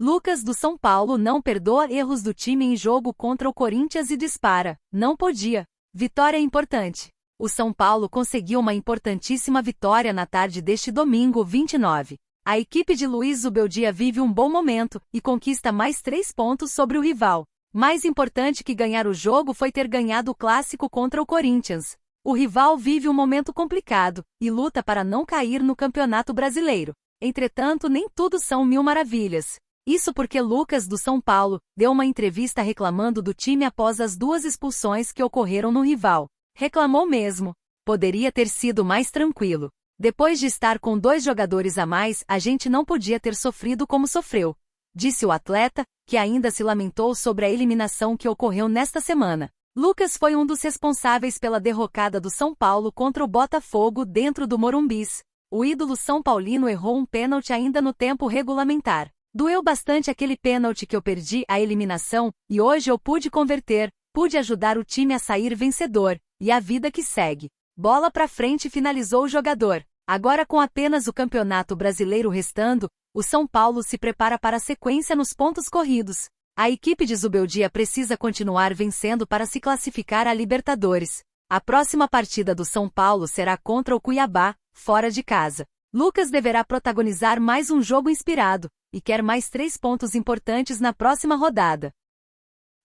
Lucas do São Paulo não perdoa erros do time em jogo contra o Corinthians e dispara. Não podia. Vitória importante. O São Paulo conseguiu uma importantíssima vitória na tarde deste domingo 29. A equipe de Luiz Zubeldia vive um bom momento e conquista mais 3 pontos sobre o rival. Mais importante que ganhar o jogo foi ter ganhado o clássico contra o Corinthians. O rival vive um momento complicado e luta para não cair no Campeonato Brasileiro. Entretanto, nem tudo são mil maravilhas. Isso porque Lucas do São Paulo deu uma entrevista reclamando do time após as 2 expulsões que ocorreram no rival. Reclamou mesmo. Poderia ter sido mais tranquilo. Depois de estar com 2 jogadores a mais, a gente não podia ter sofrido como sofreu, disse o atleta, que ainda se lamentou sobre a eliminação que ocorreu nesta semana. Lucas foi um dos responsáveis pela derrocada do São Paulo contra o Botafogo dentro do Morumbis. O ídolo São Paulino errou um pênalti ainda no tempo regulamentar. Doeu bastante aquele pênalti que eu perdi a eliminação, e hoje eu pude converter, pude ajudar o time a sair vencedor, e a vida que segue. Bola pra frente, finalizou o jogador. Agora, com apenas o Campeonato Brasileiro restando, o São Paulo se prepara para a sequência nos pontos corridos. A equipe de Zubeldia precisa continuar vencendo para se classificar à Libertadores. A próxima partida do São Paulo será contra o Cuiabá, fora de casa. Lucas deverá protagonizar mais um jogo inspirado, e quer mais 3 pontos importantes na próxima rodada.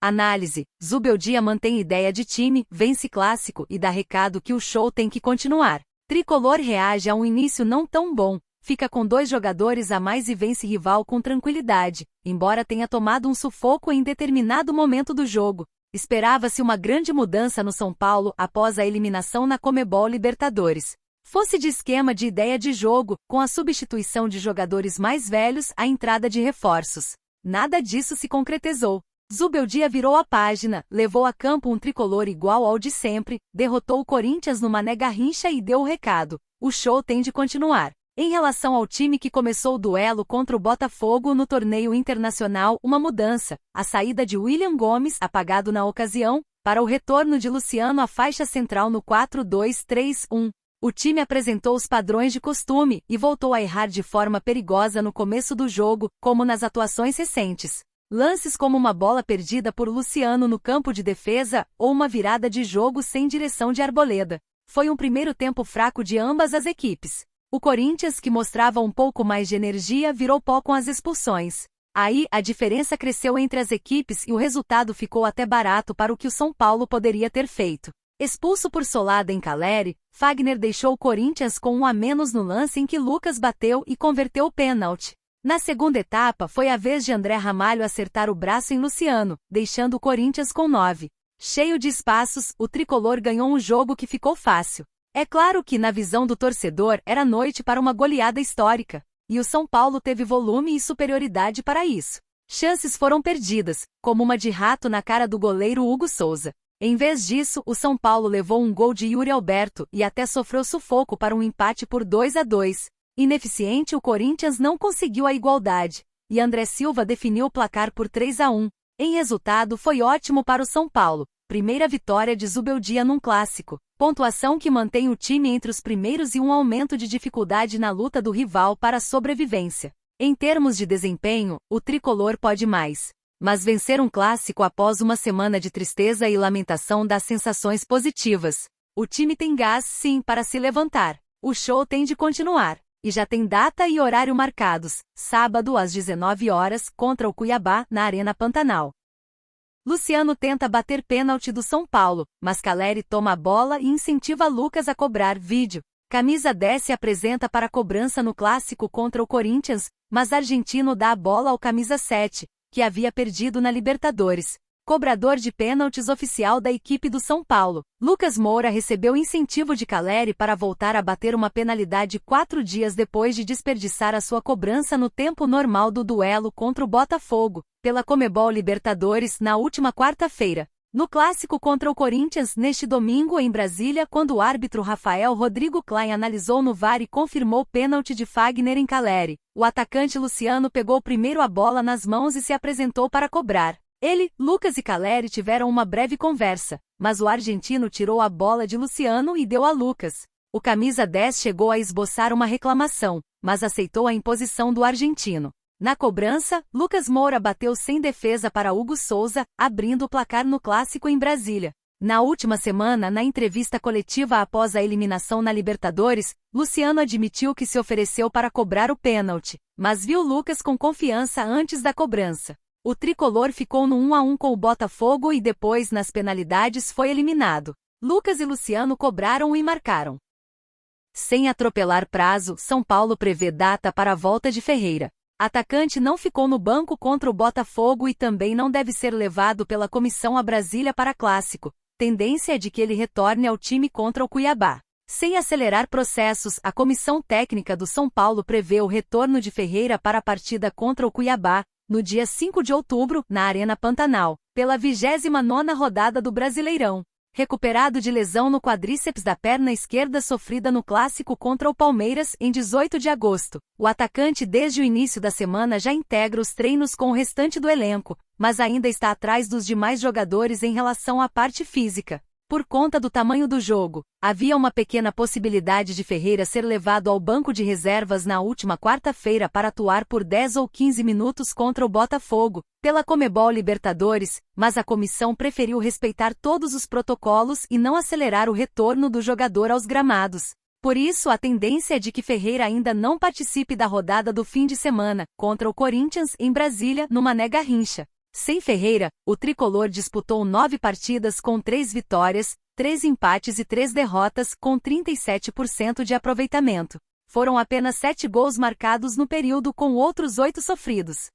Análise: Zubeldia mantém ideia de time, vence clássico e dá recado que o show tem que continuar. Tricolor reage a um início não tão bom, fica com 2 jogadores a mais e vence rival com tranquilidade, embora tenha tomado um sufoco em determinado momento do jogo. Esperava-se uma grande mudança no São Paulo após a eliminação na Comebol Libertadores. Fosse de esquema de ideia de jogo, com a substituição de jogadores mais velhos, a entrada de reforços. Nada disso se concretizou. Zubeldia virou a página, levou a campo um tricolor igual ao de sempre, derrotou o Corinthians no Mané Garrincha e deu o recado: o show tem de continuar. Em relação ao time que começou o duelo contra o Botafogo no torneio internacional, uma mudança: a saída de William Gomes, apagado na ocasião, para o retorno de Luciano à faixa central no 4-2-3-1. O time apresentou os padrões de costume e voltou a errar de forma perigosa no começo do jogo, como nas atuações recentes. Lances como uma bola perdida por Luciano no campo de defesa, ou uma virada de jogo sem direção de Arboleda. Foi um primeiro tempo fraco de ambas as equipes. O Corinthians, que mostrava um pouco mais de energia, virou pó com as expulsões. Aí, a diferença cresceu entre as equipes e o resultado ficou até barato para o que o São Paulo poderia ter feito. Expulso por solada em Caleri, Fagner deixou o Corinthians com 1 a menos no lance em que Lucas bateu e converteu o pênalti. Na segunda etapa, foi a vez de André Ramalho acertar o braço em Luciano, deixando o Corinthians com 9. Cheio de espaços, o tricolor ganhou um jogo que ficou fácil. É claro que, na visão do torcedor, era noite para uma goleada histórica, e o São Paulo teve volume e superioridade para isso. Chances foram perdidas, como uma de rato na cara do goleiro Hugo Souza. Em vez disso, o São Paulo levou um gol de Yuri Alberto e até sofreu sufoco para um empate por 2-2. Ineficiente, o Corinthians não conseguiu a igualdade, e André Silva definiu o placar por 3-1. Em resultado, foi ótimo para o São Paulo. Primeira vitória de Zubeldia num clássico. Pontuação que mantém o time entre os primeiros e um aumento de dificuldade na luta do rival para a sobrevivência. Em termos de desempenho, o tricolor pode mais. Mas vencer um clássico após uma semana de tristeza e lamentação dá sensações positivas. O time tem gás, sim, para se levantar. O show tem de continuar. E já tem data e horário marcados. Sábado às 19 horas, contra o Cuiabá, na Arena Pantanal. Luciano tenta bater pênalti do São Paulo, mas Caleri toma a bola e incentiva Lucas a cobrar. Vídeo. Camisa 10 se apresenta para a cobrança no clássico contra o Corinthians, mas argentino dá a bola ao camisa 7, que havia perdido na Libertadores. Cobrador de pênaltis oficial da equipe do São Paulo, Lucas Moura recebeu incentivo de Caleri para voltar a bater uma penalidade 4 dias depois de desperdiçar a sua cobrança no tempo normal do duelo contra o Botafogo, pela Comebol Libertadores, na última quarta-feira. No clássico contra o Corinthians, neste domingo em Brasília, quando o árbitro Rafael Rodrigo Klein analisou no VAR e confirmou o pênalti de Fagner em Caleri, o atacante Luciano pegou primeiro a bola nas mãos e se apresentou para cobrar. Ele, Lucas e Caleri tiveram uma breve conversa, mas o argentino tirou a bola de Luciano e deu a Lucas. O camisa 10 chegou a esboçar uma reclamação, mas aceitou a imposição do argentino. Na cobrança, Lucas Moura bateu sem defesa para Hugo Souza, abrindo o placar no clássico em Brasília. Na última semana, na entrevista coletiva após a eliminação na Libertadores, Luciano admitiu que se ofereceu para cobrar o pênalti, mas viu Lucas com confiança antes da cobrança. O tricolor ficou no 1-1 com o Botafogo e depois, nas penalidades, foi eliminado. Lucas e Luciano cobraram e marcaram. Sem atropelar prazo, São Paulo prevê data para a volta de Ferreira. Atacante não ficou no banco contra o Botafogo e também não deve ser levado pela comissão a Brasília para clássico. Tendência é de que ele retorne ao time contra o Cuiabá. Sem acelerar processos, a comissão técnica do São Paulo prevê o retorno de Ferreira para a partida contra o Cuiabá, no dia 5 de outubro, na Arena Pantanal, pela 29ª rodada do Brasileirão. Recuperado de lesão no quadríceps da perna esquerda sofrida no clássico contra o Palmeiras em 18 de agosto, o atacante desde o início da semana já integra os treinos com o restante do elenco, mas ainda está atrás dos demais jogadores em relação à parte física. Por conta do tamanho do jogo, havia uma pequena possibilidade de Ferreira ser levado ao banco de reservas na última quarta-feira para atuar por 10 ou 15 minutos contra o Botafogo, pela Conmebol Libertadores, mas a comissão preferiu respeitar todos os protocolos e não acelerar o retorno do jogador aos gramados. Por isso, a tendência é de que Ferreira ainda não participe da rodada do fim de semana, contra o Corinthians em Brasília, no Mané Garrincha. Sem Ferreira, o tricolor disputou 9 partidas com 3 vitórias, 3 empates e 3 derrotas, com 37% de aproveitamento. Foram apenas 7 gols marcados no período com outros 8 sofridos.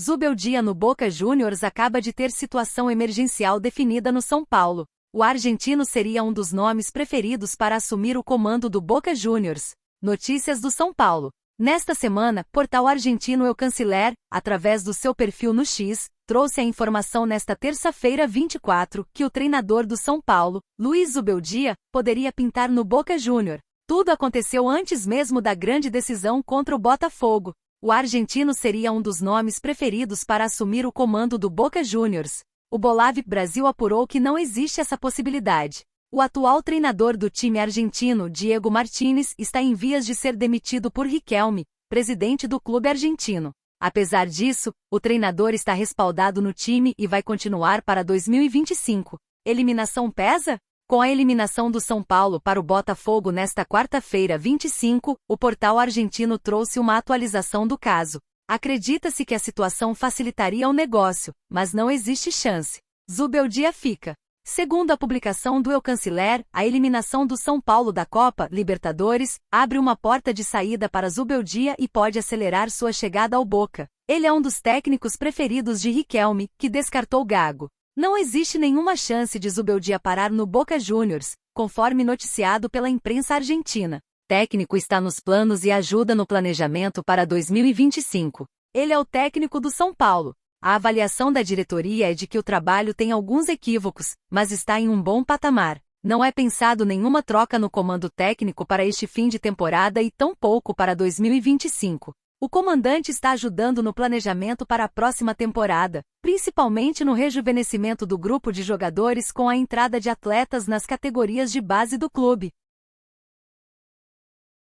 Zubeldia no Boca Juniors acaba de ter situação emergencial definida no São Paulo. O argentino seria um dos nomes preferidos para assumir o comando do Boca Juniors. Notícias do São Paulo. Nesta semana, portal argentino El Canciller, através do seu perfil no X, trouxe a informação nesta terça-feira 24, que o treinador do São Paulo, Luiz Zubeldia, poderia pintar no Boca Juniors. Tudo aconteceu antes mesmo da grande decisão contra o Botafogo. O argentino seria um dos nomes preferidos para assumir o comando do Boca Juniors. O Bolave Brasil apurou que não existe essa possibilidade. O atual treinador do time argentino, Diego Martínez, está em vias de ser demitido por Riquelme, presidente do clube argentino. Apesar disso, o treinador está respaldado no time e vai continuar para 2025. Eliminação pesa? Com a eliminação do São Paulo para o Botafogo nesta quarta-feira 25, o portal argentino trouxe uma atualização do caso. Acredita-se que a situação facilitaria o negócio, mas não existe chance. Zubeldia fica. Segundo a publicação do El Canciller, a eliminação do São Paulo da Copa Libertadores abre uma porta de saída para Zubeldia e pode acelerar sua chegada ao Boca. Ele é um dos técnicos preferidos de Riquelme, que descartou Gago. Não existe nenhuma chance de Zubeldia parar no Boca Juniors, conforme noticiado pela imprensa argentina. Técnico está nos planos e ajuda no planejamento para 2025. Ele é o técnico do São Paulo. A avaliação da diretoria é de que o trabalho tem alguns equívocos, mas está em um bom patamar. Não é pensado nenhuma troca no comando técnico para este fim de temporada e tampouco para 2025. O comandante está ajudando no planejamento para a próxima temporada, principalmente no rejuvenescimento do grupo de jogadores com a entrada de atletas nas categorias de base do clube.